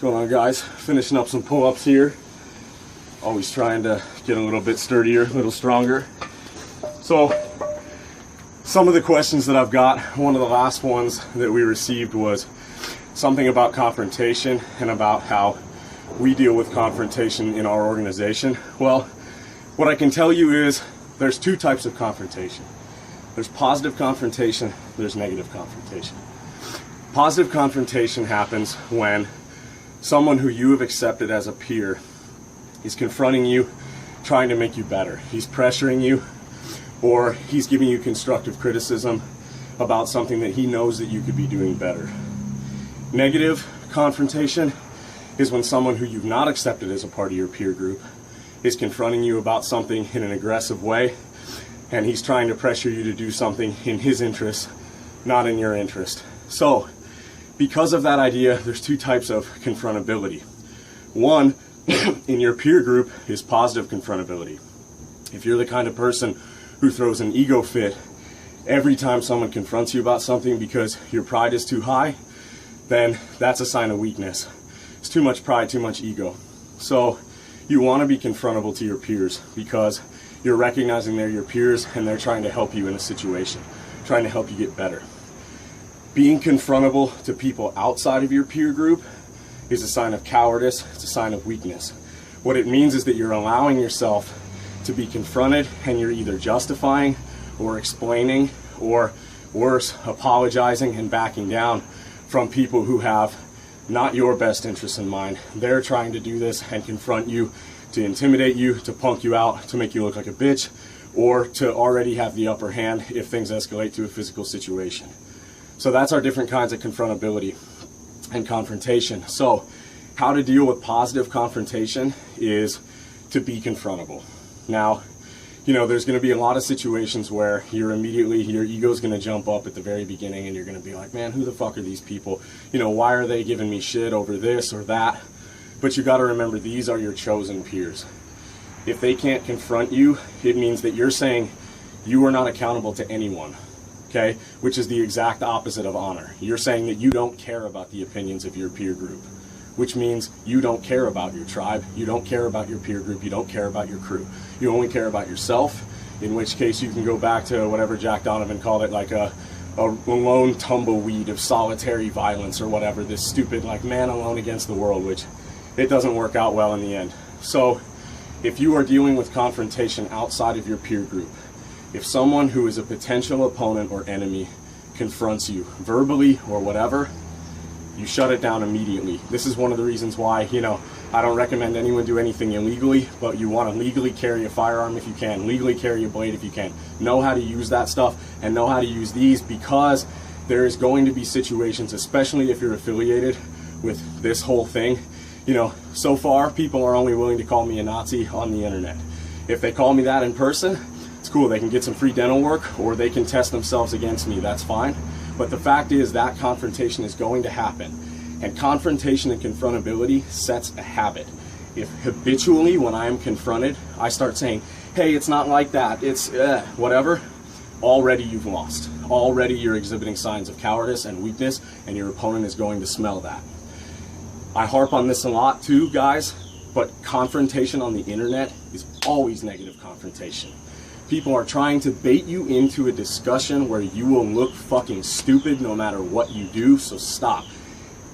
going on, guys? Finishing up some pull-ups here. Always trying to get a little bit sturdier, a little stronger. So some of the questions that I've got, one of the last ones that we received was something about confrontation and about how we deal with confrontation in our organization. Well, what I can tell you is there's two types of confrontation. There's positive confrontation, there's negative confrontation. Positive confrontation happens when someone who you have accepted as a peer is confronting you, trying to make you better. He's pressuring you, or he's giving you constructive criticism about something that he knows that you could be doing better. Negative confrontation is when someone who you've not accepted as a part of your peer group is confronting you about something in an aggressive way, and he's trying to pressure you to do something in his interest, not in your interest. So, because of that idea, there's two types of confrontability. One, in your peer group, is positive confrontability. If you're the kind of person who throws an ego fit every time someone confronts you about something because your pride is too high, then that's a sign of weakness. It's too much pride, too much ego. So you want to be confrontable to your peers because you're recognizing they're your peers and they're trying to help you in a situation, trying to help you get better. Being confrontable to people outside of your peer group is a sign of cowardice, it's a sign of weakness. What it means is that you're allowing yourself to be confronted and you're either justifying or explaining or worse, apologizing and backing down from people who have not your best interests in mind. They're trying to do this and confront you to intimidate you, to punk you out, to make you look like a bitch, or to already have the upper hand if things escalate to a physical situation. So that's our different kinds of confrontability and confrontation. So how to deal with positive confrontation is to be confrontable. Now, you know, there's going to be a lot of situations where your ego's going to jump up at the very beginning and you're going to be like, man, who the fuck are these people? You know, why are they giving me shit over this or that? But you got to remember, these are your chosen peers. If they can't confront you, it means that you're saying you are not accountable to anyone. Okay, which is the exact opposite of honor. You're saying that you don't care about the opinions of your peer group, which means you don't care about your tribe, you don't care about your peer group, you don't care about your crew. You only care about yourself, in which case you can go back to whatever Jack Donovan called it, like a lone tumbleweed of solitary violence or whatever, this stupid like man alone against the world, which it doesn't work out well in the end. So if you are dealing with confrontation outside of your peer group, if someone who is a potential opponent or enemy confronts you verbally or whatever, you shut it down immediately. This is one of the reasons why, you know, I don't recommend anyone do anything illegally, but you want to legally carry a firearm if you can, legally carry a blade if you can. Know how to use that stuff and know how to use these, because there is going to be situations, especially if you're affiliated with this whole thing. You know, so far people are only willing to call me a Nazi on the internet. If they call me that in person, it's cool, they can get some free dental work or they can test themselves against me, that's fine. But the fact is that confrontation is going to happen. And confrontation and confrontability sets a habit. If habitually when I am confronted, I start saying, hey, it's not like that, it's whatever, already you've lost. Already you're exhibiting signs of cowardice and weakness, and your opponent is going to smell that. I harp on this a lot too, guys, but confrontation on the internet is always negative confrontation. People are trying to bait you into a discussion where you will look fucking stupid no matter what you do, so stop.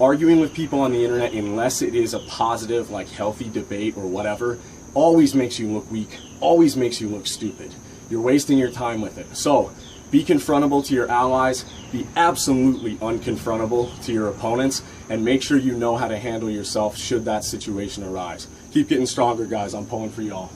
Arguing with people on the internet, unless it is a positive, like healthy debate or whatever, always makes you look weak, always makes you look stupid. You're wasting your time with it. So be confrontable to your allies, be absolutely unconfrontable to your opponents, and make sure you know how to handle yourself should that situation arise. Keep getting stronger, guys. I'm pulling for y'all.